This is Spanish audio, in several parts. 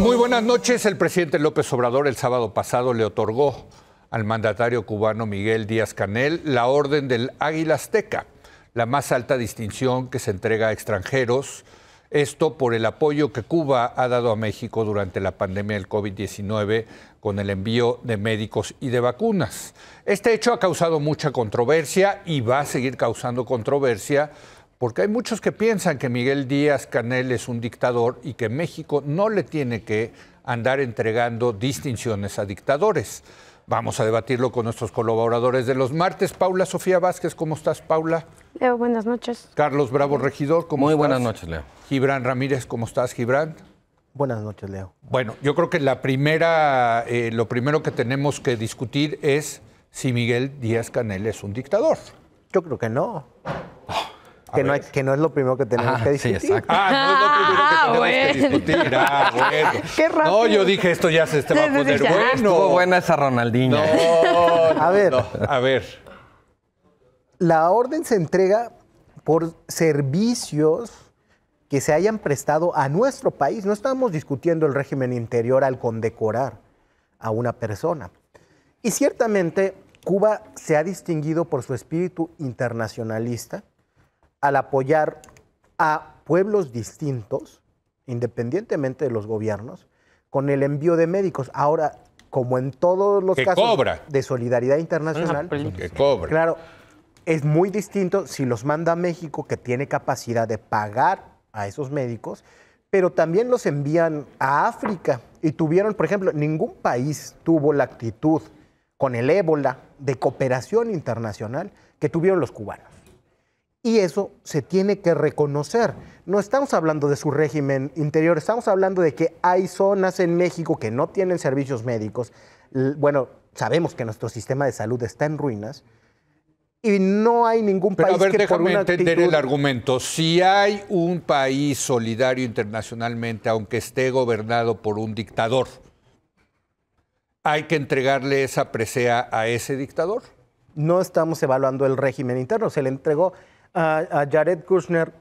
Muy buenas noches. El presidente López Obrador el sábado pasado le otorgó al mandatario cubano Miguel Díaz-Canel la Orden del Águila Azteca, la más alta distinción que se entrega a extranjeros. Esto por el apoyo que Cuba ha dado a México durante la pandemia del COVID-19 con el envío de médicos y de vacunas. Este hecho ha causado mucha controversia y va a seguir causando controversia porque hay muchos que piensan que Miguel Díaz-Canel es un dictador y que México no le tiene que andar entregando distinciones a dictadores. Vamos a debatirlo con nuestros colaboradores de los martes. Paula Sofía Vázquez, ¿cómo estás, Paula? Leo, buenas noches. Carlos Bravo Regidor, ¿cómo estás? Muy buenas noches, Leo. Gibran Ramírez, ¿cómo estás, Gibran? Buenas noches, Leo. Bueno, yo creo que lo primero que tenemos que discutir es si Miguel Díaz-Canel es un dictador. Yo creo que no. Que no es lo primero que tenemos que discutir. Sí, exacto. No es lo primero que tenemos que discutir. Bueno. Qué rápido. No, yo dije esto ya se va a poner bueno. Estuvo buena esa Ronaldinho. A ver. A ver. La orden se entrega por servicios que se hayan prestado a nuestro país. No estamos discutiendo el régimen interior al condecorar a una persona. Y ciertamente Cuba se ha distinguido por su espíritu internacionalista al apoyar a pueblos distintos, independientemente de los gobiernos, con el envío de médicos. Ahora, como en todos los casos de solidaridad internacional, que cobra. Claro, es muy distinto si los manda a México, que tiene capacidad de pagar a esos médicos, pero también los envían a África. Y tuvieron, por ejemplo, ningún país tuvo la actitud con el ébola de cooperación internacional que tuvieron los cubanos. Y eso se tiene que reconocer. No estamos hablando de su régimen interior, estamos hablando de que hay zonas en México que no tienen servicios médicos. Bueno, sabemos que nuestro sistema de salud está en ruinas y no hay ningún país que por déjame una entender actitud... el argumento. Si hay un país solidario internacionalmente, aunque esté gobernado por un dictador, ¿hay que entregarle esa presea a ese dictador? No estamos evaluando el régimen interno, se le entregó a Jared Kushner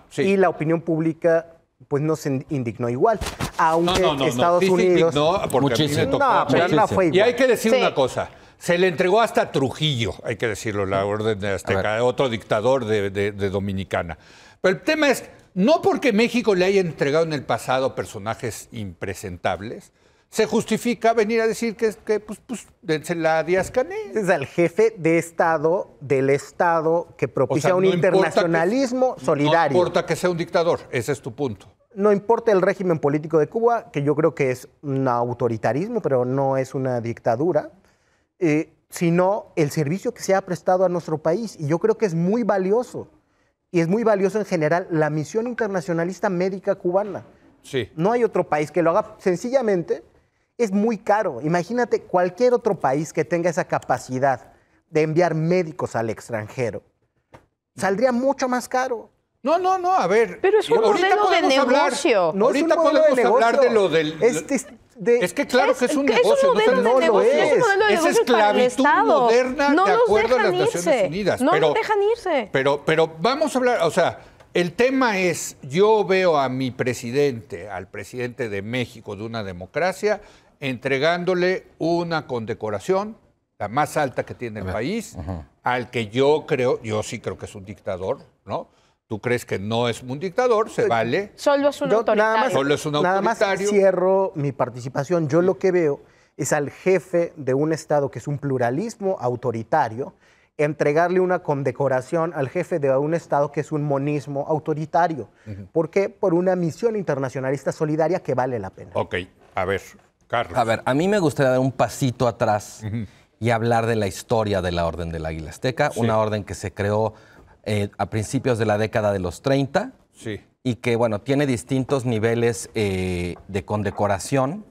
sí. Y la opinión pública pues no se indignó igual, aunque Estados Unidos... No, porque a mí me tocó. No, pero no fue igual. Y hay que decir una cosa, se le entregó hasta Trujillo, hay que decirlo, la Orden de Azteca, otro dictador de Dominicana. Pero el tema es, no porque México le haya entregado en el pasado personajes impresentables, se justifica venir a decir que dénsela a Díaz-Canel. Es el jefe de Estado del Estado que propicia un internacionalismo solidario. No importa que sea un dictador, ese es tu punto. No importa el régimen político de Cuba, que yo creo que es un autoritarismo, pero no es una dictadura, sino el servicio que se ha prestado a nuestro país. Y yo creo que es muy valioso. Y es muy valioso en general la misión internacionalista médica cubana. Sí. No hay otro país que lo haga. Sencillamente es muy caro. Imagínate cualquier otro país que tenga esa capacidad de enviar médicos al extranjero. Saldría mucho más caro. No, a ver. Pero es un modelo de negocio. Ahorita podemos hablar de lo del... Es que claro que es un negocio. No lo es. Es un modelo de es negocio para el esclavitud Estado. moderna No de los acuerdo a las dejan Naciones irse. Unidas. No los dejan irse. Pero vamos a hablar, o sea, el tema es, yo veo a mi presidente, al presidente de México, de una democracia, entregándole una condecoración, la más alta que tiene el país, al que yo sí creo que es un dictador, ¿no? Tú crees que no es un dictador, se vale. Solo es un autoritario. Solo es un autoritario. Nada más cierro mi participación. Yo lo que veo es al jefe de un Estado que es un pluralismo autoritario, entregarle una condecoración al jefe de un Estado que es un monismo autoritario. ¿Por qué? Por una misión internacionalista solidaria que vale la pena. Ok, a ver, Carlos. A ver, a mí me gustaría dar un pasito atrás y hablar de la historia de la Orden del Águila Azteca, una orden que se creó a principios de la década de los 30 y que, bueno, tiene distintos niveles de condecoración.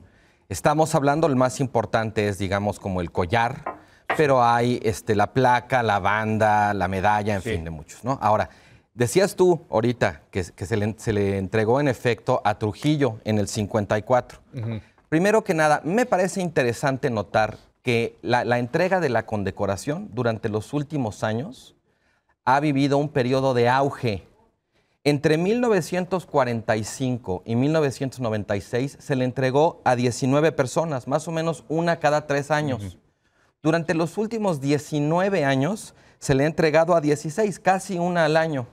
Estamos hablando, el más importante es, digamos, como el collar, pero hay la placa, la banda, la medalla, en fin, de muchos, ¿no? Ahora, decías tú ahorita que se le entregó en efecto a Trujillo en el 54. Primero que nada, me parece interesante notar que la entrega de la condecoración durante los últimos años ha vivido un periodo de auge Entre 1945 y 1996 se le entregó a 19 personas, más o menos una cada 3 años. Durante los últimos 19 años se le ha entregado a 16, casi una al año.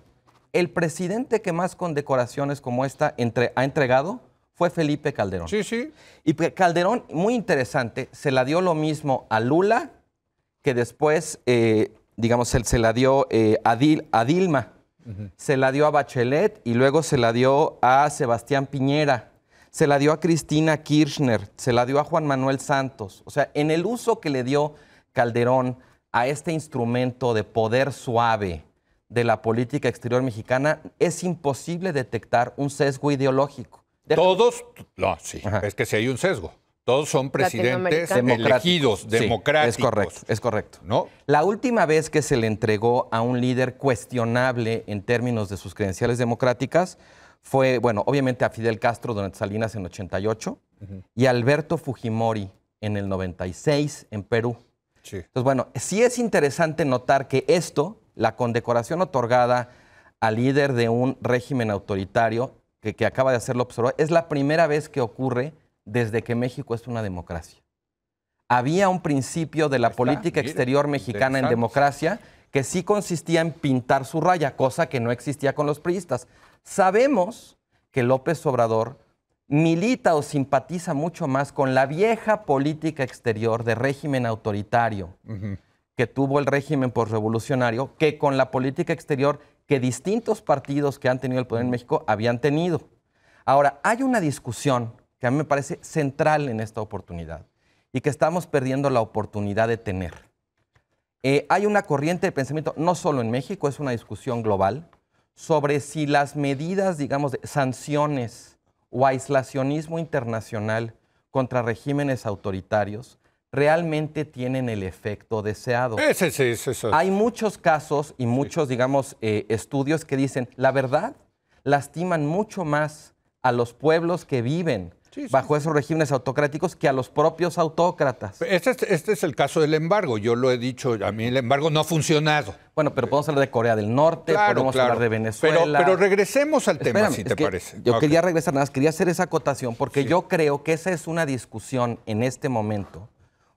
El presidente que más condecoraciones como esta ha entregado fue Felipe Calderón. Sí, sí. Y Calderón, muy interesante, se la dio lo mismo a Lula, que después, digamos, se la dio a Dilma. Se la dio a Bachelet y luego se la dio a Sebastián Piñera, se la dio a Cristina Kirchner, se la dio a Juan Manuel Santos. O sea, en el uso que le dio Calderón a este instrumento de poder suave de la política exterior mexicana, es imposible detectar un sesgo ideológico. Todos, no, sí, es que sí hay un sesgo. Todos son presidentes elegidos, democráticos. Es correcto. ¿No? La última vez que se le entregó a un líder cuestionable en términos de sus credenciales democráticas fue, bueno, obviamente a Fidel Castro durante Salinas en 88 y a Alberto Fujimori en el 96 en Perú. Sí. Entonces, bueno, sí es interesante notar que la condecoración otorgada al líder de un régimen autoritario que acaba de hacerlo observar, es la primera vez que ocurre desde que México es una democracia. Había un principio de la política exterior mexicana en democracia que sí consistía en pintar su raya, cosa que no existía con los priistas. Sabemos que López Obrador milita o simpatiza mucho más con la vieja política exterior de régimen autoritario que tuvo el régimen postrevolucionario que con la política exterior que distintos partidos que han tenido el poder en México habían tenido. Ahora, hay una discusión que a mí me parece central en esta oportunidad y que estamos perdiendo la oportunidad de tener. Hay una corriente de pensamiento, no solo en México, es una discusión global, sobre si las medidas, digamos, de sanciones o aislacionismo internacional contra regímenes autoritarios realmente tienen el efecto deseado. Hay muchos casos y muchos, digamos, estudios que dicen, la verdad, lastiman mucho más a los pueblos que viven bajo esos regímenes autocráticos que a los propios autócratas. Este es el caso del embargo. Yo lo he dicho, a mí el embargo no ha funcionado. Bueno, pero podemos hablar de Corea del Norte, podemos hablar de Venezuela. Pero regresemos al tema, si te parece. Yo quería regresar, nada más, quería hacer esa acotación, porque yo creo que esa es una discusión en este momento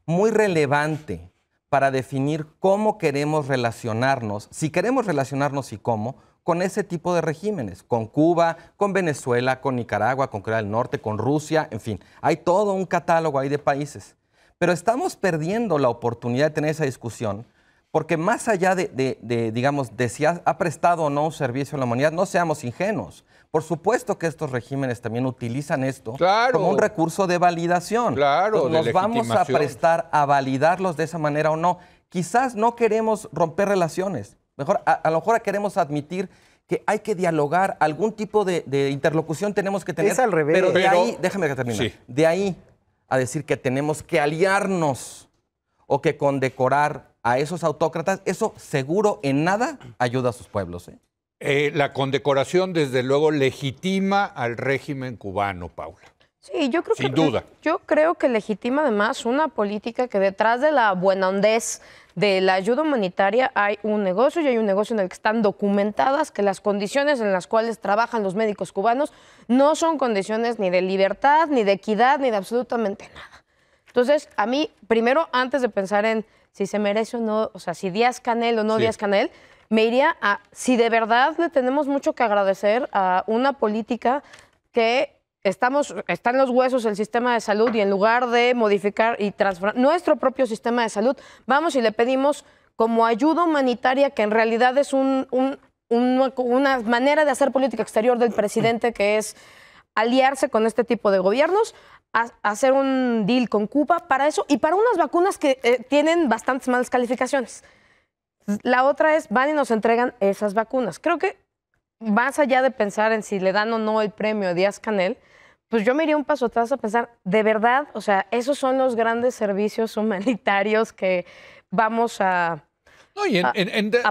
muy relevante para definir cómo queremos relacionarnos, si queremos relacionarnos y cómo, con ese tipo de regímenes, con Cuba, con Venezuela, con Nicaragua, con Corea del Norte, con Rusia, en fin. Hay todo un catálogo ahí de países. Pero estamos perdiendo la oportunidad de tener esa discusión porque más allá digamos, de si ha prestado o no un servicio a la humanidad, no seamos ingenuos. Por supuesto que estos regímenes también utilizan esto como un recurso de validación. Claro, ¿Nos vamos a prestar a validarlos de esa manera o no? Quizás no queremos romper relaciones. Mejor, a lo mejor queremos admitir que hay que dialogar, algún tipo de interlocución tenemos que tener. Es al revés. Pero de ahí, déjame que termine, de ahí a decir que tenemos que aliarnos o que condecorar a esos autócratas, eso seguro en nada ayuda a sus pueblos. La condecoración, desde luego, legitima al régimen cubano, Paula. Sí, yo creo Sin duda. Yo creo que legitima además una política que detrás de la buena hondez de la ayuda humanitaria hay un negocio, y hay un negocio en el que están documentadas que las condiciones en las cuales trabajan los médicos cubanos no son condiciones ni de libertad, ni de equidad, ni de absolutamente nada. Entonces, a mí, primero, antes de pensar en si se merece o no, o sea, si Díaz-Canel o no Díaz-Canel, me iría a si de verdad le tenemos mucho que agradecer a una política que está en los huesos el sistema de salud, y en lugar de modificar y transformar nuestro propio sistema de salud, vamos y le pedimos como ayuda humanitaria, que en realidad es una manera de hacer política exterior del presidente, que es aliarse con este tipo de gobiernos, hacer un deal con Cuba para eso y para unas vacunas que tienen bastantes malas calificaciones. La otra es, van y nos entregan esas vacunas. Creo que más allá de pensar en si le dan o no el premio a Díaz-Canel, pues yo me iría un paso atrás a pensar, de verdad, o sea, esos son los grandes servicios humanitarios que vamos a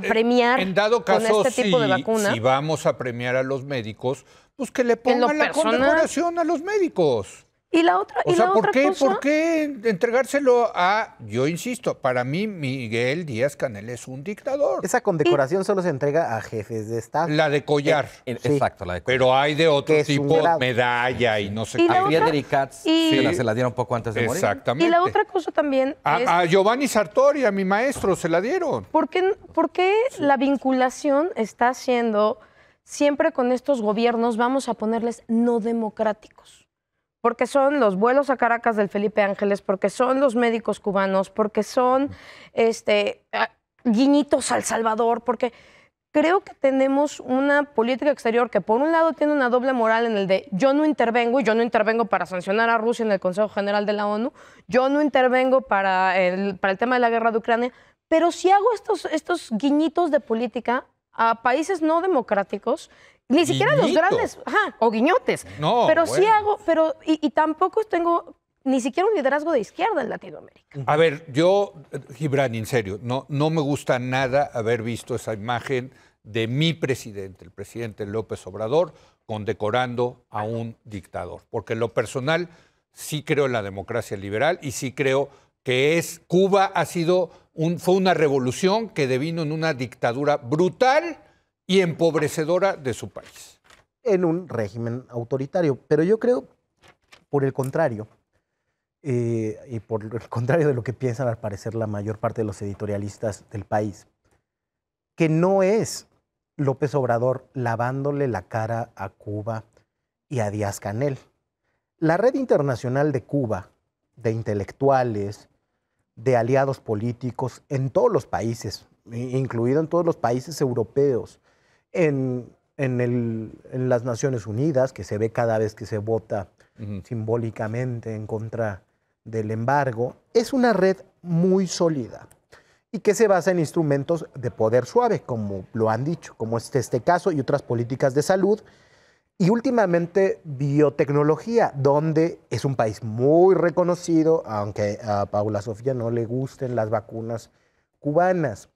premiar en dado caso, con este tipo de vacuna. Si vamos a premiar a los médicos, pues que le pongan la condecoración a los médicos. Y la otra, O sea, ¿por qué entregárselo a, yo insisto, para mí Miguel Díaz-Canel es un dictador? Esa condecoración solo se entrega a jefes de Estado. La de collar. Exacto, la de collar. Pero hay de otro Que es un tipo, grado. medalla y no sé Y qué. la A otra- Friedrich Katz y- se la dieron poco antes de morir. Exactamente. Y la otra cosa también es... A Giovanni Sartori, a mi maestro, se la dieron. ¿Por qué la vinculación está siendo siempre con estos gobiernos, vamos a ponerles no democráticos? Porque son los vuelos a Caracas del Felipe Ángeles, porque son los médicos cubanos, porque son guiñitos al Salvador, porque creo que tenemos una política exterior que por un lado tiene una doble moral en el de yo no intervengo, y yo no intervengo para sancionar a Rusia en el Consejo General de la ONU, yo no intervengo para el tema de la guerra de Ucrania, pero si hago estos guiñitos de política a países no democráticos, ni siquiera los Guiñito. grandes, o guiñotes, No, pero sí bueno. hago, y tampoco tengo ni siquiera un liderazgo de izquierda en Latinoamérica. A ver, yo, Gibran, en serio, no me gusta nada haber visto esa imagen de mi presidente, el presidente López Obrador, condecorando a un dictador. Porque en lo personal sí creo en la democracia liberal y sí creo que Cuba fue una revolución que devino en una dictadura brutal y empobrecedora de su país. En un régimen autoritario. Pero yo creo, por el contrario, y por el contrario de lo que piensan al parecer la mayor parte de los editorialistas del país, que no es López Obrador lavándole la cara a Cuba y a Díaz-Canel. La Red Internacional de Cuba, de intelectuales, de aliados políticos en todos los países, incluido en todos los países europeos, en las Naciones Unidas, que se ve cada vez que se vota simbólicamente en contra del embargo, es una red muy sólida y que se basa en instrumentos de poder suave, como lo han dicho, como es este caso y otras políticas de salud, y últimamente biotecnología, donde es un país muy reconocido, aunque a Paula Sofía no le gusten las vacunas cubanas.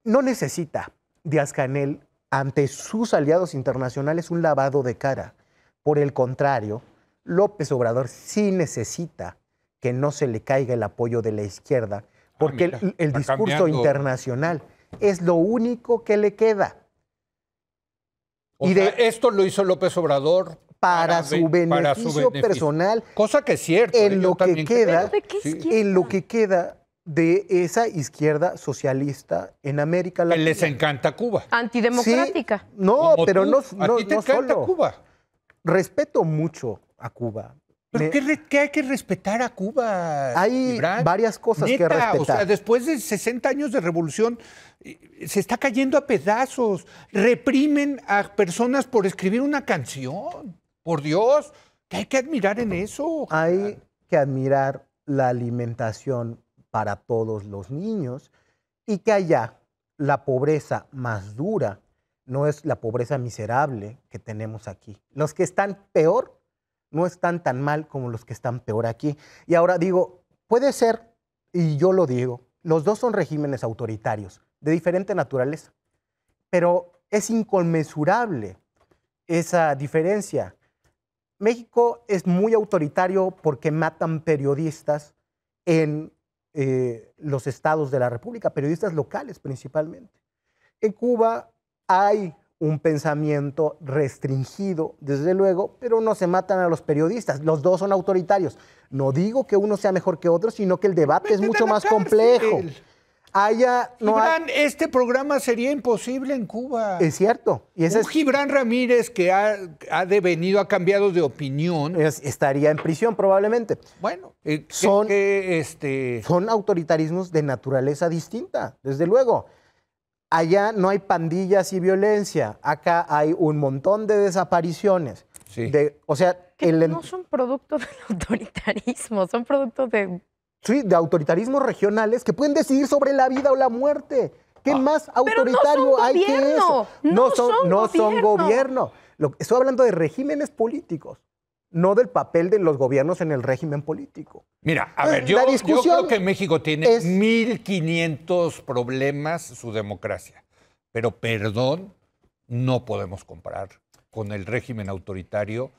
No necesita Díaz-Canel ante sus aliados internacionales un lavado de cara. Por el contrario, López Obrador sí necesita que no se le caiga el apoyo de la izquierda, porque el discurso internacional es lo único que le queda. Esto lo hizo López Obrador para su beneficio personal. Cosa que es cierto. En lo que queda, ¿De qué izquierda? en lo que queda de esa izquierda socialista en América Latina. Les encanta Cuba. Antidemocrática. Sí, no, Como pero tú. no, ¿A ti te encanta solo. Cuba? Respeto mucho a Cuba. ¿Pero qué hay que respetar a Cuba? Hay Gibran? varias cosas que respetar. O sea, después de 60 años de revolución, se está cayendo a pedazos. Reprimen a personas por escribir una canción. Por Dios, ¿qué hay que admirar en eso? Hay que admirar la alimentación para todos los niños y que allá la pobreza más dura no es la pobreza miserable que tenemos aquí. Los que están peor no están tan mal como los que están peor aquí. Y ahora digo, puede ser, y yo lo digo, los dos son regímenes autoritarios, de diferente naturaleza, pero es inconmensurable esa diferencia. México es muy autoritario porque matan periodistas en los estados de la República, periodistas locales principalmente. En Cuba hay un pensamiento restringido, desde luego, pero no se matan a los periodistas. Los dos son autoritarios. No digo que uno sea mejor que otro, sino que el debate es mucho más complejo. Gibran, este programa sería imposible en Cuba. Es cierto. Y Un Gibran Ramírez que ha devenido, ha cambiado de opinión. Estaría en prisión probablemente. Bueno, son autoritarismos de naturaleza distinta, desde luego. Allá no hay pandillas y violencia. Acá hay un montón de desapariciones. Sí. No son producto del autoritarismo, son producto de... Sí, de autoritarismos regionales que pueden decidir sobre la vida o la muerte. ¿Qué más autoritario hay que eso? No son gobierno. Estoy hablando de regímenes políticos, no del papel de los gobiernos en el régimen político. Mira, a ver, yo creo que México tiene 1.500 problemas su democracia. Pero, perdón, no podemos comparar con el régimen autoritario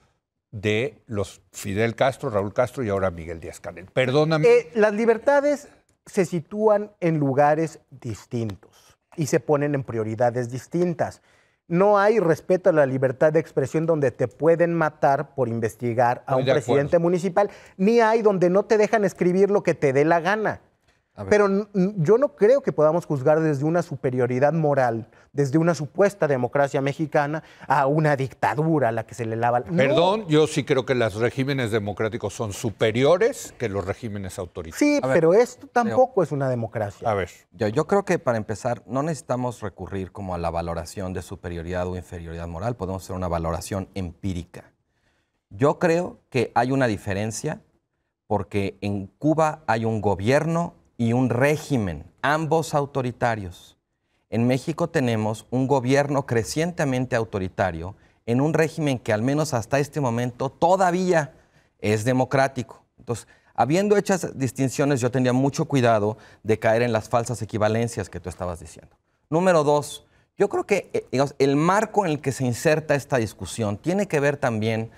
de los Fidel Castro, Raúl Castro y ahora Miguel Díaz-Canel. Perdóname. Las libertades se sitúan en lugares distintos y se ponen en prioridades distintas. No hay respeto a la libertad de expresión donde te pueden matar por investigar a un presidente municipal, ni hay donde no te dejan escribir lo que te dé la gana. Pero yo no creo que podamos juzgar desde una superioridad moral, desde una supuesta democracia mexicana, a una dictadura a la que se le lava... Perdón, yo sí creo que los regímenes democráticos son superiores que los regímenes autoritarios. Sí, pero esto tampoco es una democracia. A ver. Yo creo que para empezar no necesitamos recurrir como a la valoración de superioridad o inferioridad moral, podemos hacer una valoración empírica. Yo creo que hay una diferencia porque en Cuba hay un gobierno y un régimen, ambos autoritarios. En México tenemos un gobierno crecientemente autoritario en un régimen que al menos hasta este momento todavía es democrático. Entonces, habiendo hecho esas distinciones, yo tendría mucho cuidado de caer en las falsas equivalencias que tú estabas diciendo. Número dos, yo creo que digamos, el marco en el que se inserta esta discusión tiene que ver también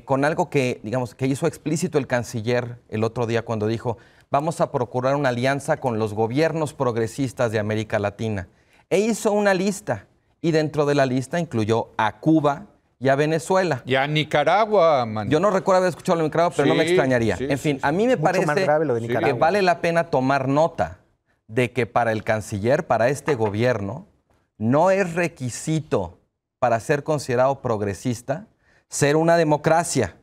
con algo que, digamos, que hizo explícito el canciller el otro día cuando dijo: vamos a procurar una alianza con los gobiernos progresistas de América Latina. E hizo una lista, y dentro de la lista incluyó a Cuba y a Venezuela. Y a Nicaragua, man. Yo no recuerdo haber escuchado lo de Nicaragua, pero no me extrañaría. En fin, a mí me parece que vale la pena tomar nota de que para el canciller, para este gobierno, no es requisito para ser considerado progresista ser una democracia.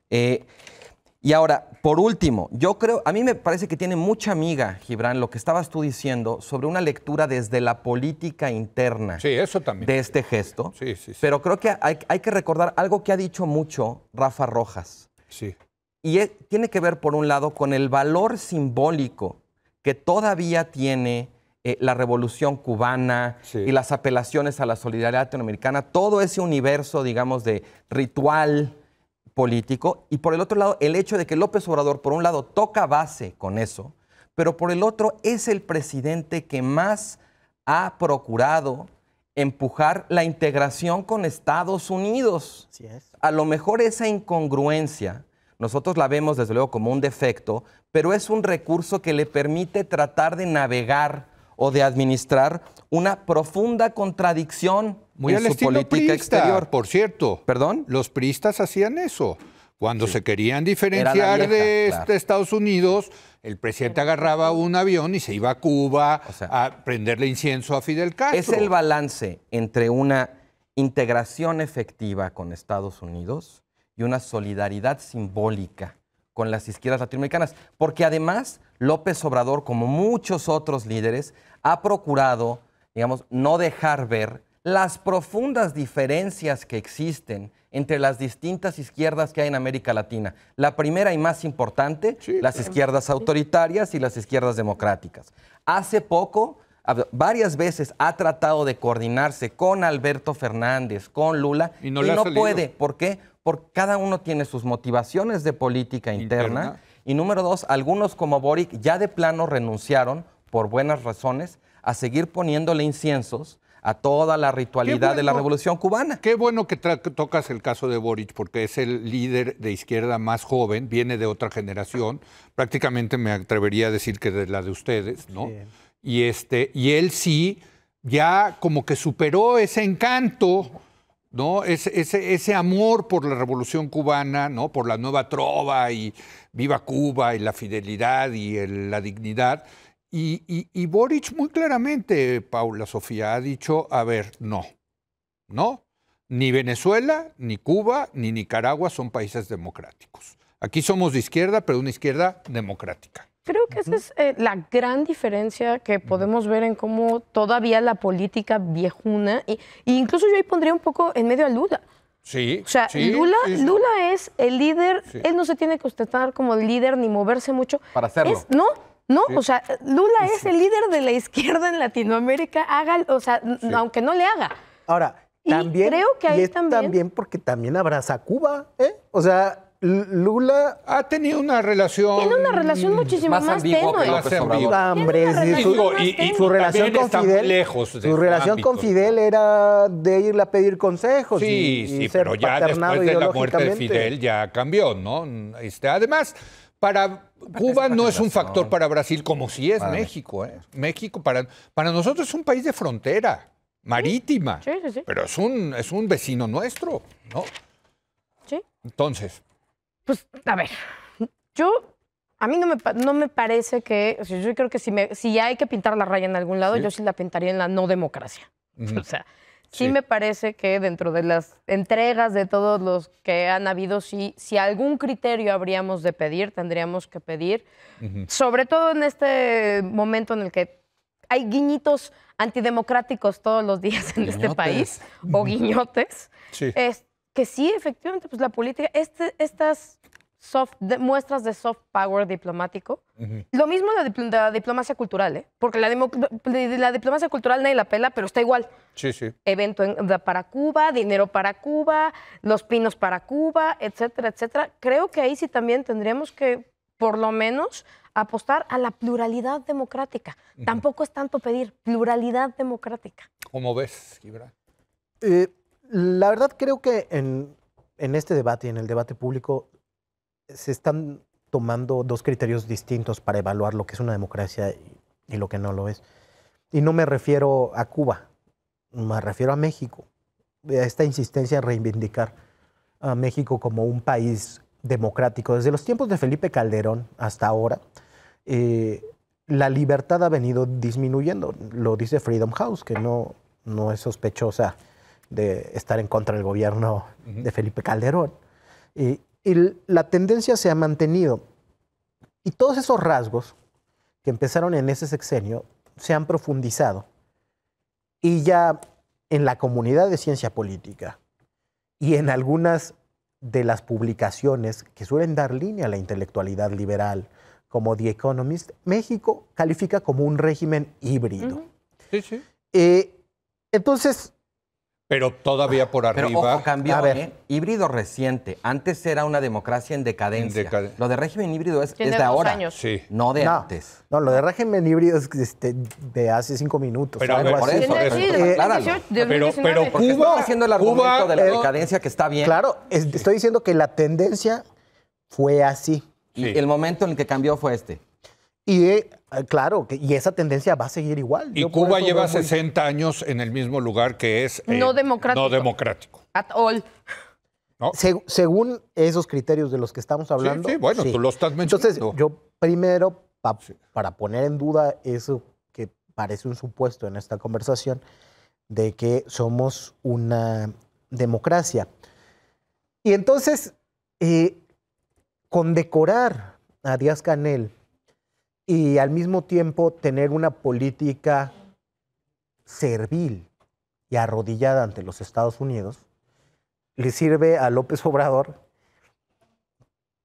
Y ahora, por último, yo creo, a mí me parece que tiene mucha miga, Gibran, lo que estabas tú diciendo sobre una lectura desde la política interna eso también de este gesto. Pero creo que hay que recordar algo que ha dicho mucho Rafa Rojas. Y tiene que ver, por un lado, con el valor simbólico que todavía tiene la Revolución Cubana y las apelaciones a la solidaridad latinoamericana, todo ese universo, digamos, de ritual político, y por el otro lado el hecho de que López Obrador por un lado toca base con eso, pero por el otro es el presidente que más ha procurado empujar la integración con Estados Unidos. Así es. A lo mejor esa incongruencia nosotros la vemos desde luego como un defecto, pero es un recurso que le permite tratar de navegar o de administrar una profunda contradicción muy en su política exterior. Por cierto. ¿Perdón? Los priistas hacían eso. Cuando se querían diferenciar de Estados Unidos, el presidente agarraba un avión y se iba a Cuba a prenderle incienso a Fidel Castro. Es el balance entre una integración efectiva con Estados Unidos y una solidaridad simbólica con las izquierdas latinoamericanas. Porque además, López Obrador, como muchos otros líderes, ha procurado, digamos, no dejar ver las profundas diferencias que existen entre las distintas izquierdas que hay en América Latina. La primera y más importante, las izquierdas autoritarias y las izquierdas democráticas. Hace poco, varias veces ha tratado de coordinarse con Alberto Fernández, con Lula, y no puede. ¿Por qué? Porque cada uno tiene sus motivaciones de política interna. Y número dos, algunos como Boric ya de plano renunciaron, por buenas razones, a seguir poniéndole inciensos a toda la ritualidad de la Revolución Cubana. Qué bueno que tocas el caso de Boric, porque es el líder de izquierda más joven, viene de otra generación, prácticamente me atrevería a decir que de la de ustedes, ¿no? Sí. Y él sí, ya como que superó ese encanto, ¿no? Ese amor por la Revolución Cubana, ¿no? Por la nueva trova y viva Cuba y la fidelidad y la dignidad. Y Boric muy claramente, Paula Sofía, ha dicho, a ver, no, ni Venezuela, ni Cuba, ni Nicaragua son países democráticos. Aquí somos de izquierda, pero una izquierda democrática. Creo que esa es la gran diferencia que podemos ver en cómo todavía la política viejuna, e incluso yo ahí pondría un poco en medio a Lula. Sí. O sea, Lula es el líder, él no se tiene que ostentar como líder ni moverse mucho. Para hacerlo. O sea, Lula es el líder de la izquierda en Latinoamérica, aunque no le haga. Ahora, también, creo que ahí también porque también abraza a Cuba, ¿eh? O sea, Lula ha tenido una relación... Tiene una relación muchísimo más tenue. Su relación con Fidel, lejos su relación con Fidel era de irle a pedir consejos y ser pero ya después de la muerte de Fidel ya cambió, ¿no? Además, para Cuba no es un factor para Brasil como si es México. México para nosotros es un país de frontera marítima, sí. pero es un vecino nuestro, ¿no? Sí. Entonces... Pues, a ver, a mí no me parece que, o sea, yo creo que si hay que pintar la raya en algún lado, yo sí la pintaría en la no democracia. O sea, sí me parece que dentro de las entregas de todos los que han habido, si algún criterio habríamos de pedir, tendríamos que pedir, sobre todo en este momento en el que hay guiñitos antidemocráticos todos los días en este país, o guiñotes, es que sí, efectivamente, pues la política, estas muestras de soft power diplomático, lo mismo la diplomacia cultural, ¿eh? Porque la diplomacia cultural nadie la pela, pero está igual. Sí. Evento para Cuba, dinero para Cuba, los pinos para Cuba, etcétera, etcétera. Creo que ahí sí también tendríamos que, por lo menos, apostar a la pluralidad democrática. Tampoco es tanto pedir pluralidad democrática. ¿Cómo ves, Gibran? La verdad creo que en este debate, en el debate público, se están tomando dos criterios distintos para evaluar lo que es una democracia y lo que no lo es. Y no me refiero a Cuba, me refiero a México. A esta insistencia en reivindicar a México como un país democrático. Desde los tiempos de Felipe Calderón hasta ahora, la libertad ha venido disminuyendo. Lo dice Freedom House, que no es sospechosa de estar en contra del gobierno de Felipe Calderón. Y la tendencia se ha mantenido. Y todos esos rasgos que empezaron en ese sexenio se han profundizado. Y ya en la comunidad de ciencia política y en algunas de las publicaciones que suelen dar línea a la intelectualidad liberal, como The Economist, México califica como un régimen híbrido. Sí. Entonces... Pero todavía por arriba. Pero ojo, cambió, híbrido reciente. Antes era una democracia en decadencia. Lo de régimen híbrido es de ahora. Años. Sí. No de antes. No, lo de régimen híbrido es de hace 5 minutos. Pero por eso, pero Cuba está haciendo el argumento de la decadencia que está bien. Claro, estoy diciendo que la tendencia fue así. Y el momento en el que cambió fue este. Y claro, y esa tendencia va a seguir igual. Y Cuba lleva 60 años en el mismo lugar que es no democrático. At all. ¿No? Según esos criterios de los que estamos hablando. Sí, bueno, tú lo estás mencionando. Entonces, yo primero, para poner en duda eso que parece un supuesto en esta conversación, de que somos una democracia. Y entonces, condecorar a Díaz-Canel y al mismo tiempo tener una política servil y arrodillada ante los Estados Unidos, le sirve a López Obrador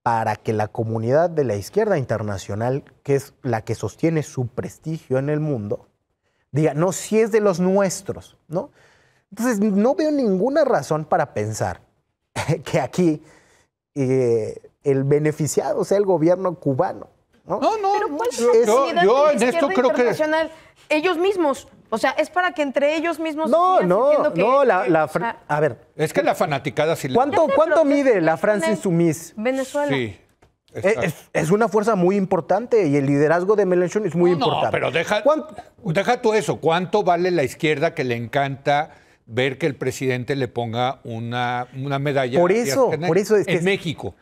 para que la comunidad de la izquierda internacional, que es la que sostiene su prestigio en el mundo, diga, no, si es de los nuestros, ¿no? Entonces, no veo ninguna razón para pensar que aquí el beneficiado sea el gobierno cubano. No, pero ¿cuál yo en esto creo que ellos mismos, o sea, es para que entre ellos mismos a ver, es que la fanaticada sí. ¿Cuánto mide la France Insoumise? Venezuela. Sí. Es una fuerza muy importante y el liderazgo de Mélenchon es muy importante. No, pero deja tú eso. ¿Cuánto vale la izquierda que le encanta ver que el presidente le ponga una medalla? Por eso es que en México.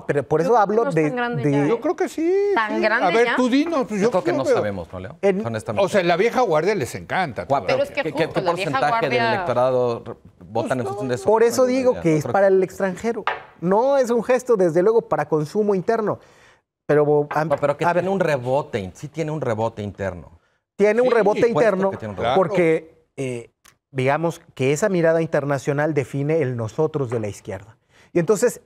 pero por eso hablo de yo creo que sí. ¿Tan grande? A ver, ya? tú dinos. Pues yo creo que no sabemos, ¿no, Leo? O sea, la vieja guardia les encanta. Pero es que ¿Qué porcentaje del electorado votan en función de eso? Por eso digo que es para el extranjero. No es un gesto, desde luego, para consumo interno. Pero que tiene un rebote, sí tiene un rebote interno. Tiene un rebote interno claro. porque, digamos, que esa mirada internacional define el nosotros de la izquierda. Y entonces,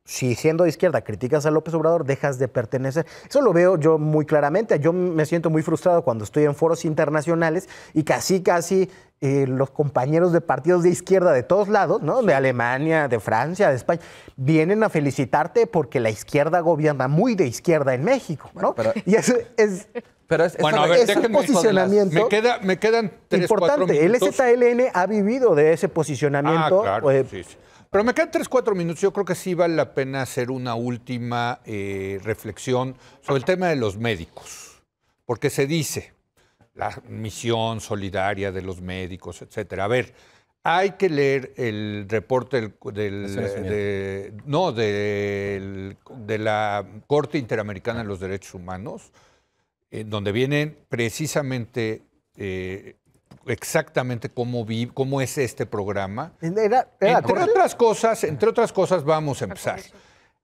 si siendo de izquierda criticas a López Obrador, dejas de pertenecer. Eso lo veo yo muy claramente. Yo me siento muy frustrado cuando estoy en foros internacionales y casi los compañeros de partidos de izquierda de todos lados, ¿no? De Alemania, de Francia, de España, vienen a felicitarte porque la izquierda gobierna muy de izquierda en México, ¿no? Bueno, y eso es... Bueno, a ver, es un posicionamiento me quedan 3, 4 importante. minutos. El EZLN ha vivido de ese posicionamiento. Claro, sí. Pero me quedan 3, 4 minutos. Yo creo que sí vale la pena hacer una última reflexión sobre el tema de los médicos. Porque se dice la misión solidaria de los médicos, etcétera. A ver, hay que leer el reporte de la Corte Interamericana de los Derechos Humanos, donde vienen precisamente exactamente cómo es este programa. Entre otras cosas, vamos a empezar.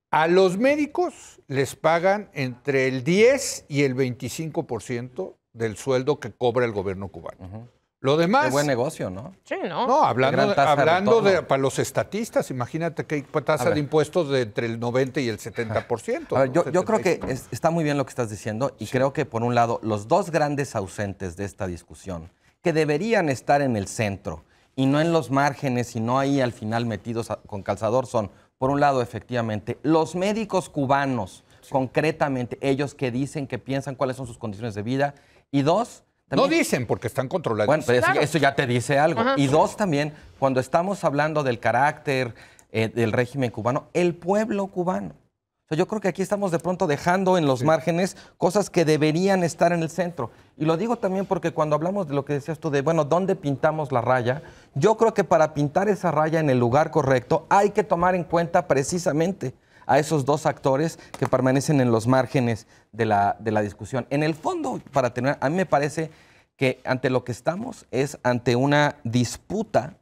A los médicos les pagan entre el 10 y el 25% del sueldo que cobra el gobierno cubano. Lo demás... Qué buen negocio, ¿no? Sí, ¿no? No, hablando para los estatistas, imagínate que hay tasa de impuestos de entre el 90 y el 70%. A ver, yo creo que está muy bien lo que estás diciendo y creo que, por un lado, los dos grandes ausentes de esta discusión, que deberían estar en el centro y no en los márgenes y no ahí al final metidos con calzador, son, por un lado, efectivamente, los médicos cubanos, concretamente, ellos que dicen, que piensan cuáles son sus condiciones de vida, y dos... También, no dicen porque están controlados. Bueno, pero eso ya te dice algo. Ajá. Y dos, también, cuando estamos hablando del carácter del régimen cubano, el pueblo cubano. O sea, yo creo que aquí estamos de pronto dejando en los márgenes cosas que deberían estar en el centro. Y lo digo también porque cuando hablamos de lo que decías tú de, bueno, ¿dónde pintamos la raya? Yo creo que para pintar esa raya en el lugar correcto hay que tomar en cuenta precisamente a esos dos actores que permanecen en los márgenes de la discusión. En el fondo, para terminar, a mí me parece que ante lo que estamos es ante una disputa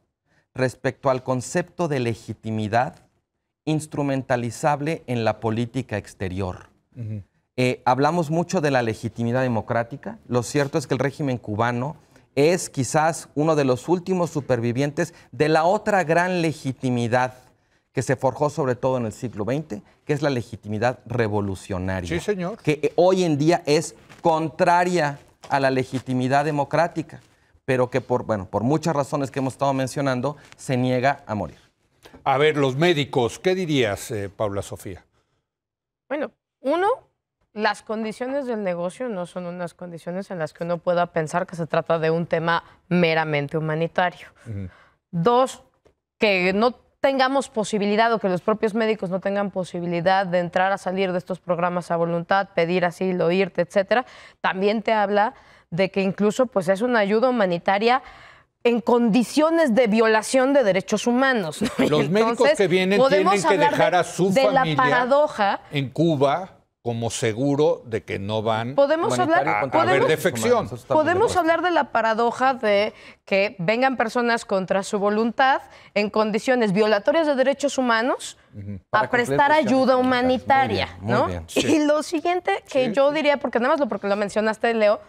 respecto al concepto de legitimidad instrumentalizable en la política exterior. Hablamos mucho de la legitimidad democrática. Lo cierto es que el régimen cubano es quizás uno de los últimos supervivientes de la otra gran legitimidad que se forjó sobre todo en el siglo XX, que es la legitimidad revolucionaria. Sí, señor. Que hoy en día es contraria a la legitimidad democrática, pero que por muchas razones que hemos estado mencionando, se niega a morir. A ver, los médicos, ¿qué dirías, Paula Sofía? Bueno, uno, las condiciones del negocio no son unas condiciones en las que uno pueda pensar que se trata de un tema meramente humanitario. Dos, que no tengamos posibilidad o que los propios médicos no tengan posibilidad de entrar a salir de estos programas a voluntad, pedir asilo, irte, etcétera, también te habla de que incluso pues es una ayuda humanitaria en condiciones de violación de derechos humanos, ¿no? Los médicos que vienen tienen que dejar a su familia la paradoja en Cuba como seguro de que no van a ver defección. Podemos hablar de la paradoja de que vengan personas contra su voluntad en condiciones violatorias de derechos humanos a prestar ayuda humanitaria, ¿no? Y lo siguiente que yo diría, porque nada más porque lo mencionaste, Leo,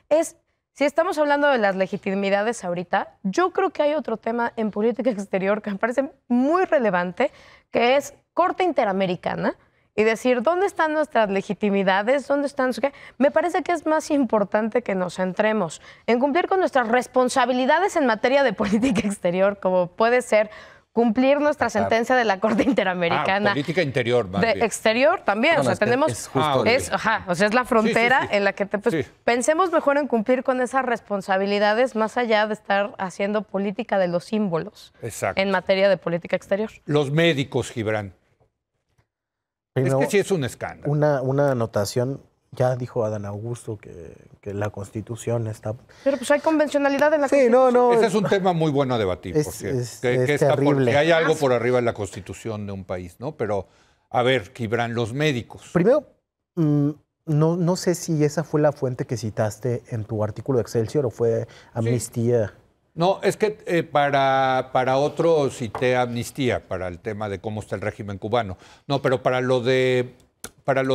es, si estamos hablando de las legitimidades ahorita, yo creo que hay otro tema en política exterior que me parece muy relevante, que es Corte Interamericana, y decir, ¿dónde están nuestras legitimidades? ¿Dónde están? Me parece que es más importante que nos centremos en cumplir con nuestras responsabilidades en materia de política exterior, como puede ser cumplir nuestra sentencia de la Corte Interamericana. Política interior, más bien. Exterior también. Bueno, o sea, tenemos... es la frontera en la que pensemos mejor en cumplir con esas responsabilidades más allá de estar haciendo política de los símbolos en materia de política exterior. Los médicos, Gibran. Primero, es que sí es un escándalo. Una anotación, ya dijo Adán Augusto que la Constitución está... Pero pues hay convencionalidad en la Constitución. Ese es un tema muy bueno a debatir, por cierto. Es terrible. Porque hay algo por arriba de la Constitución de un país, ¿no? Pero, a ver, Gibran, los médicos. Primero, no sé si esa fue la fuente que citaste en tu artículo de Excelsior o fue Amnistía. No, es que para otro cité Amnistía, para el tema de cómo está el régimen cubano. No, pero para lo de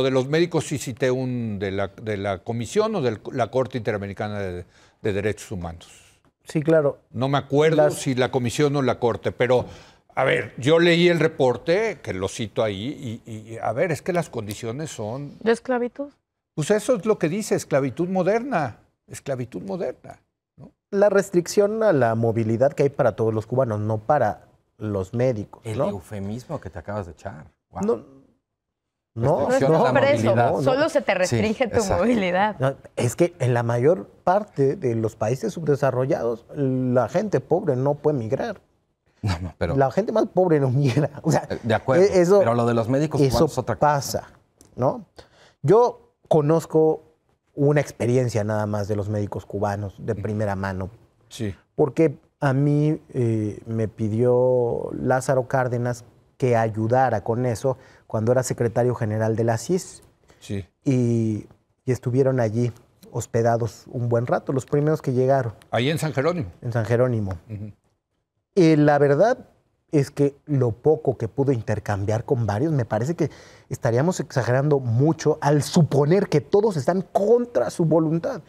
los médicos sí cité de la Comisión o de la Corte Interamericana de Derechos Humanos. Sí, claro. No me acuerdo si la Comisión o la Corte, pero A ver, yo leí el reporte, que lo cito ahí, y a ver, es que las condiciones son... ¿De esclavitud? Pues eso es lo que dice, esclavitud moderna, ¿no? La restricción a la movilidad que hay para todos los cubanos, no para los médicos, El ¿no? eufemismo que te acabas de echar. Wow. No, No es preso, solo se te restringe tu exacto. movilidad. No, es que en la mayor parte de los países subdesarrollados, la gente pobre no puede migrar. No, pero... La gente más pobre no migra. O sea, De acuerdo, eso, pero lo de los médicos eso cubanos es otra cosa. pasa, ¿no? Yo conozco una experiencia nada más de los médicos cubanos de primera mano. Sí. Porque a mí me pidió Lázaro Cárdenas que ayudara con eso cuando era secretario general de la CIS. Sí. Y estuvieron allí hospedados un buen rato, los primeros que llegaron. Ahí en San Jerónimo. En San Jerónimo. La verdad es que lo poco que pudo intercambiar con varios, me parece que estaríamos exagerando mucho al suponer que todos están contra su voluntad.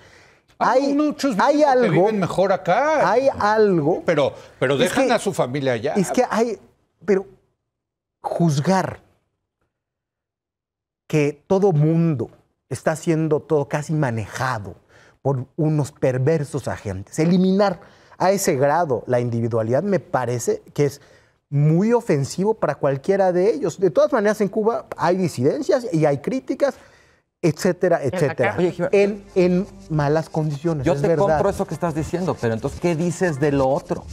Hay muchos que viven mejor acá. Hay algo. Pero dejan a su familia allá. Es que pero juzgar que todo mundo está siendo todo casi manejado por unos perversos agentes, eliminar a ese grado la individualidad me parece que es muy ofensivo para cualquiera de ellos. De todas maneras, en Cuba hay disidencias y hay críticas, etcétera, etcétera. Oye, en malas condiciones. Yo es te verdad. compro eso que estás diciendo, pero entonces, ¿qué dices de lo otro?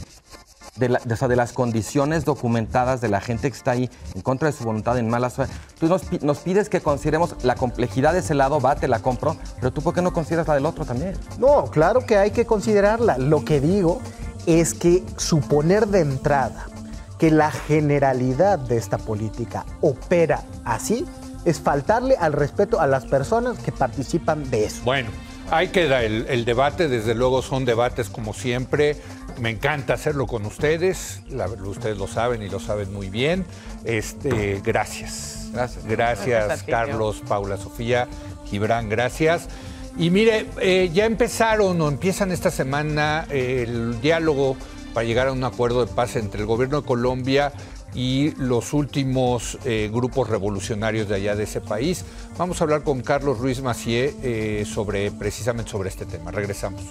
De las condiciones documentadas de la gente que está ahí en contra de su voluntad, en malas... Tú nos pides que consideremos la complejidad de ese lado, te la compro, pero tú ¿por qué no consideras la del otro también? No, claro que hay que considerarla. Lo que digo es que suponer de entrada que la generalidad de esta política opera así es faltarle al respeto a las personas que participan de eso. Bueno, ahí queda el debate, desde luego son debates como siempre. Me encanta hacerlo con ustedes, ustedes lo saben y lo saben muy bien. Gracias. Gracias, Carlos, Paula, Sofía, Gibran, gracias. Y mire, ya empiezan esta semana el diálogo para llegar a un acuerdo de paz entre el gobierno de Colombia y los últimos grupos revolucionarios de allá de ese país. Vamos a hablar con Carlos Ruiz Massieu precisamente sobre este tema. Regresamos.